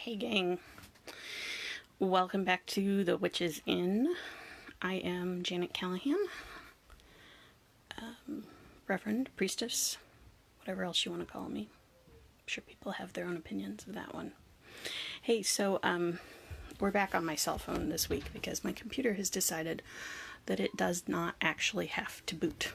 Hey gang, welcome back to The Witch's Inn. I am Janet Callahan, Reverend, Priestess, whatever else you want to call me. I'm sure people have their own opinions of that one. Hey, so we're back on my cell phone this week because my computer has decided that it does not actually have to boot.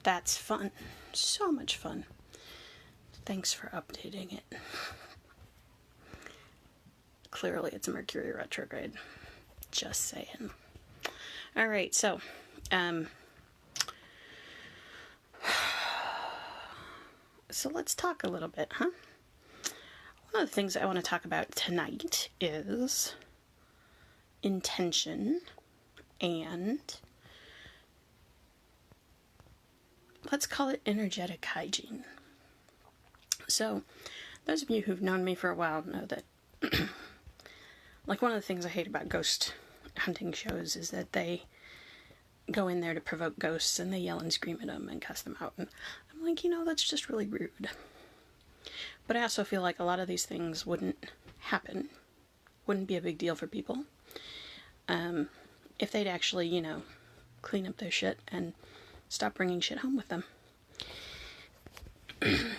That's fun. So much fun. Thanks for updating it. Clearly it's Mercury retrograde. Just saying. Alright, so let's talk a little bit, huh? One of the things I want to talk about tonight is intention and let's call it energetic hygiene. So, those of you who've known me for a while know that like one of the things I hate about ghost hunting shows is that they go in there to provoke ghosts and they yell and scream at them and cuss them out. And I'm like, that's just really rude. But I also feel like a lot of these things wouldn't happen, wouldn't be a big deal for people, if they'd actually, clean up their shit and stop bringing shit home with them. And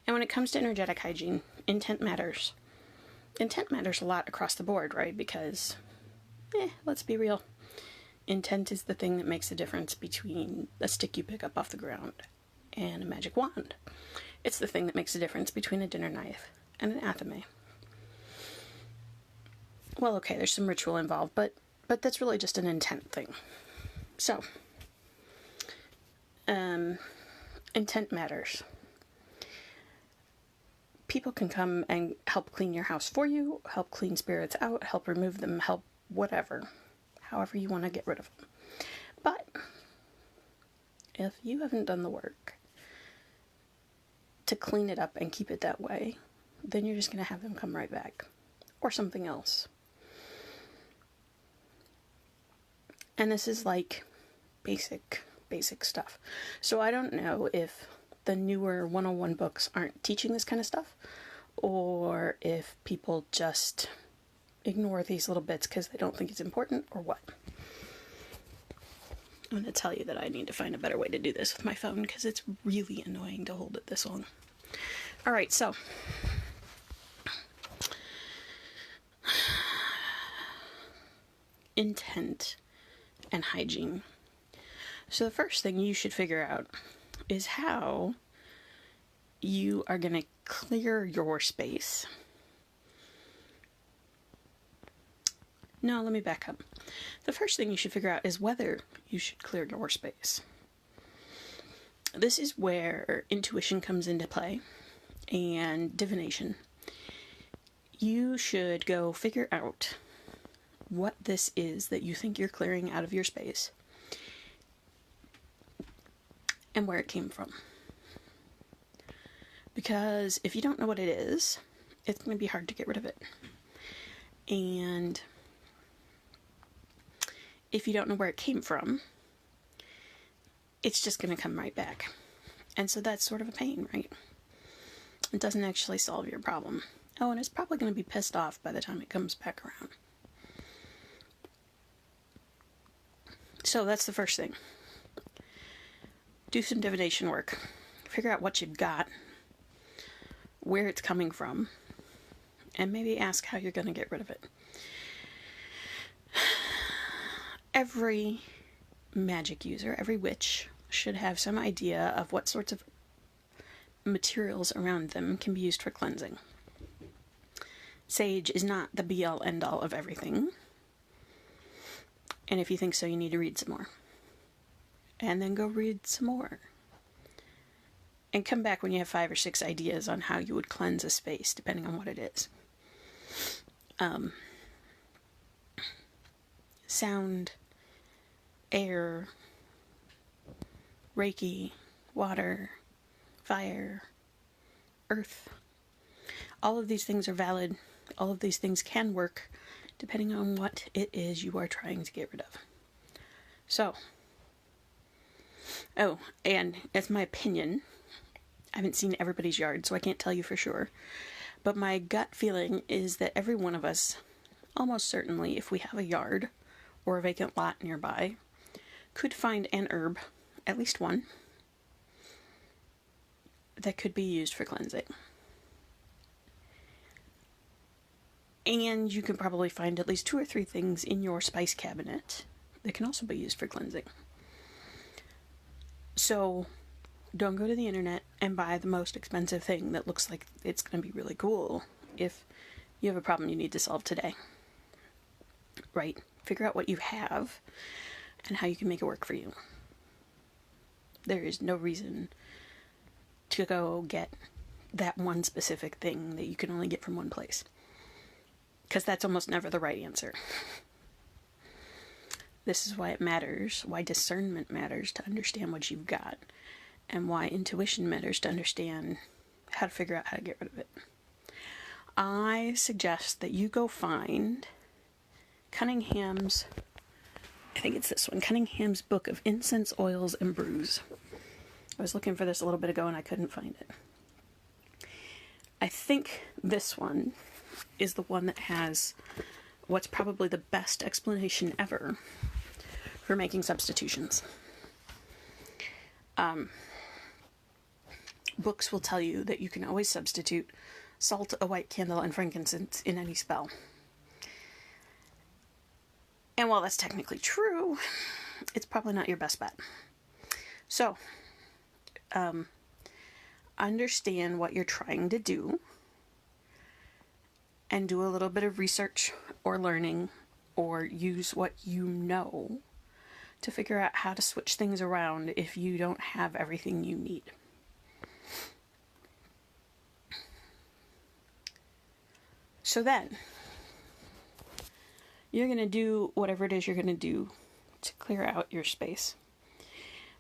when it comes to energetic hygiene, intent matters. Intent matters a lot across the board, right? Because, let's be real. Intent is the thing that makes the difference between a stick you pick up off the ground and a magic wand. It's the thing that makes the difference between a dinner knife and an athame. Well, okay, there's some ritual involved, but that's really just an intent thing. So, intent matters. People can come and help clean your house for you, help clean spirits out, help remove them, help whatever, however you want to get rid of them. But if you haven't done the work to clean it up and keep it that way, then you're just going to have them come right back, or something else. And this is like basic stuff. So I don't know if the newer 101 books aren't teaching this kind of stuff, or if people just ignore these little bits because they don't think it's important, or what. I'm going to tell you that I need to find a better way to do this with my phone because it's really annoying to hold it this long. Alright, so intent and hygiene. So the first thing you should figure out is how you are going to clear your space. No, let me back up. The first thing you should figure out is whether you should clear your space. This is where intuition comes into play and divination. You should go figure out what this is that you think you're clearing out of your space and where it came from. Because if you don't know what it is, it's going to be hard to get rid of it. And if you don't know where it came from, it's just going to come right back. And so that's sort of a pain, right? It doesn't actually solve your problem. Oh, and it's probably going to be pissed off by the time it comes back around. So that's the first thing. Do some divination work. Figure out what you've got, where it's coming from, and maybe ask how you're going to get rid of it. Every magic user, every witch, should have some idea of what sorts of materials around them can be used for cleansing. Sage is not the be-all, end-all of everything. And if you think so, you need to read some more. And then go read some more. And come back when you have 5 or 6 ideas on how you would cleanse a space, depending on what it is. Sound, air, Reiki, water, fire, earth. All of these things are valid. All of these things can work, depending on what it is you are trying to get rid of. So, and it's my opinion, I haven't seen everybody's yard, so I can't tell you for sure, But my gut feeling is that every one of us, almost certainly, if we have a yard or a vacant lot nearby, could find an herb, at least one, that could be used for cleansing. And you can probably find at least 2 or 3 things in your spice cabinet that can also be used for cleansing. So don't go to the internet and buy the most expensive thing that looks like it's going to be really cool if you have a problem you need to solve today. Right? Figure out what you have and how you can make it work for you. There is no reason to go get that one specific thing that you can only get from one place, because that's almost never the right answer. This is why it matters, why discernment matters, to understand what you've got, and why intuition matters, to understand how to figure out how to get rid of it. I suggest that you go find Cunningham's, I think it's this one, Cunningham's Book of Incense, Oils, and Brews. I was looking for this a little bit ago and I couldn't find it. I think this one is the one that has what's probably the best explanation ever for making substitutions. Books will tell you that you can always substitute salt, a white candle, and frankincense in any spell. And while that's technically true, it's probably not your best bet. So, understand what you're trying to do and do a little bit of research or learning, or use what you know to figure out how to switch things around if you don't have everything you need. So then, you're going to do whatever it is you're going to do to clear out your space.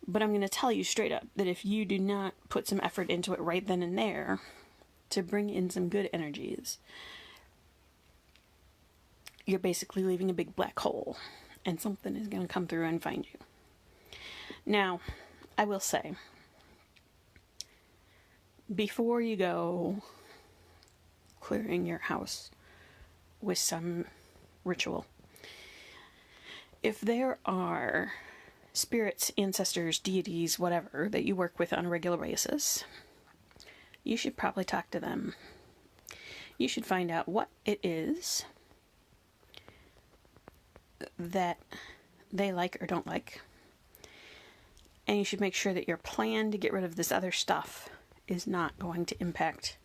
But I'm going to tell you straight up that if you do not put some effort into it right then and there to bring in some good energies, you're basically leaving a big black hole, and something is going to come through and find you. Now, I will say, before you go clearing your house with some ritual, if there are spirits, ancestors, deities, whatever, that you work with on a regular basis, you should probably talk to them. You should find out what it is that they like or don't like. And you should make sure that your plan to get rid of this other stuff is not going to impact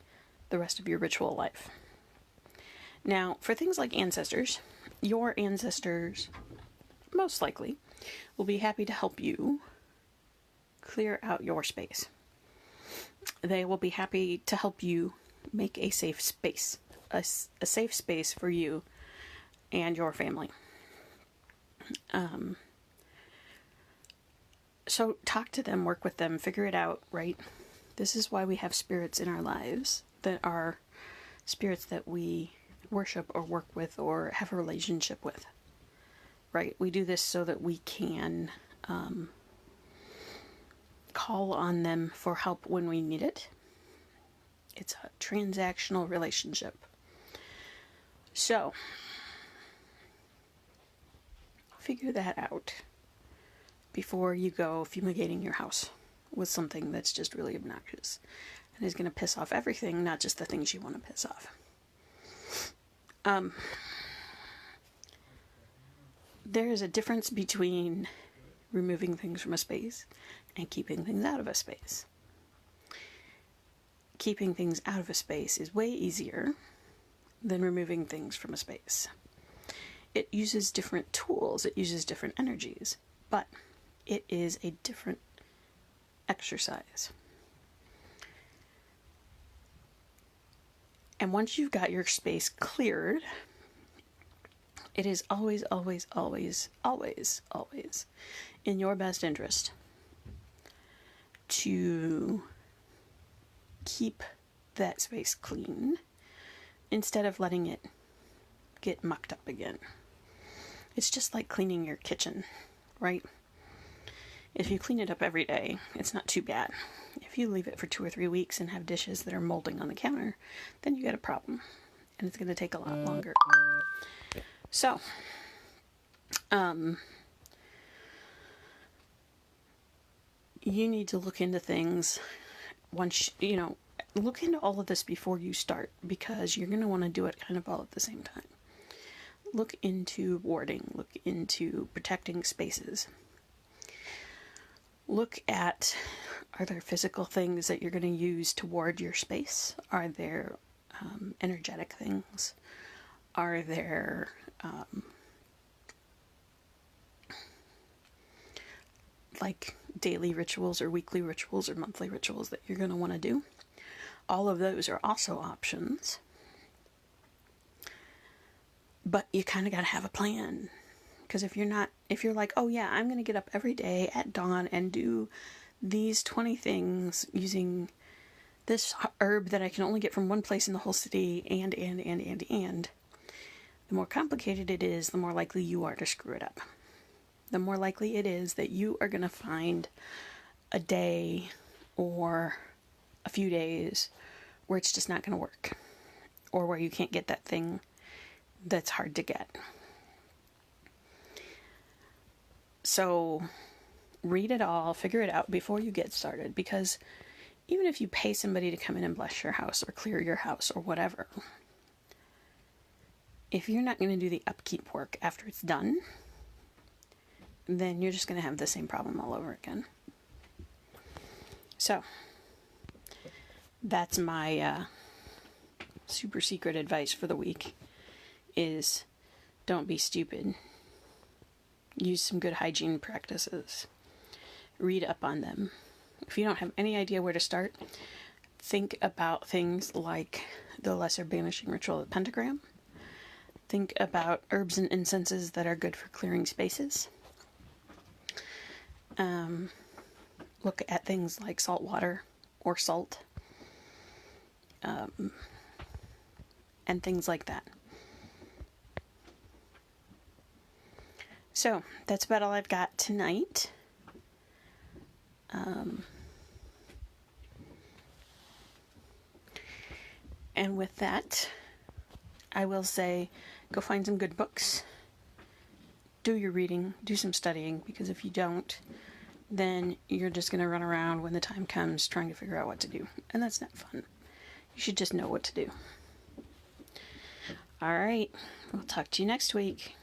the rest of your ritual life. Now, for things like ancestors, your ancestors most likely will be happy to help you clear out your space. They will be happy to help you make a safe space, a safe space for you and your family. So talk to them, work with them, figure it out, right? This is why we have spirits in our lives that are spirits that we worship or work with or have a relationship with, right? We do this so that we can call on them for help when we need it. It's a transactional relationship. So, figure that out before you go fumigating your house with something that's just really obnoxious and is going to piss off everything, not just the things you want to piss off. There is a difference between removing things from a space and keeping things out of a space. Keeping things out of a space is way easier than removing things from a space. It uses different tools, it uses different energies, but it is a different exercise. And once you've got your space cleared, it is always, always, always, always, always in your best interest to keep that space clean instead of letting it get mucked up again. It's just like cleaning your kitchen, right? If you clean it up every day, it's not too bad. If you leave it for 2 or 3 weeks and have dishes that are molding on the counter, then you got a problem. And it's going to take a lot longer. So, you need to look into things once, look into all of this before you start, because you're going to want to do it kind of all at the same time. Look into warding, look into protecting spaces. Look at, are there physical things that you're going to use to ward your space? Are there energetic things? Are there like daily rituals or weekly rituals or monthly rituals that you're going to want to do? All of those are also options. But you kind of got to have a plan. Because if you're like, oh yeah, I'm going to get up every day at dawn and do these 20 things using this herb that I can only get from one place in the whole city, and, the more complicated it is, the more likely you are to screw it up. The more likely it is that you are going to find a day or a few days where it's just not going to work. Or where you can't get that thing that's hard to get. So read it all, figure it out before you get started, because even if you pay somebody to come in and bless your house or clear your house or whatever, if you're not going to do the upkeep work after it's done, then you're just going to have the same problem all over again. So that's my super secret advice for the week, is don't be stupid. Use some good hygiene practices. Read up on them. If you don't have any idea where to start, think about things like the Lesser Banishing Ritual of the Pentagram. Think about herbs and incenses that are good for clearing spaces. Look at things like salt water or salt. And things like that. So, that's about all I've got tonight. And with that, I will say, go find some good books. Do your reading, do some studying, because if you don't, then you're just going to run around when the time comes trying to figure out what to do. And that's not fun. You should just know what to do. All right, we'll talk to you next week.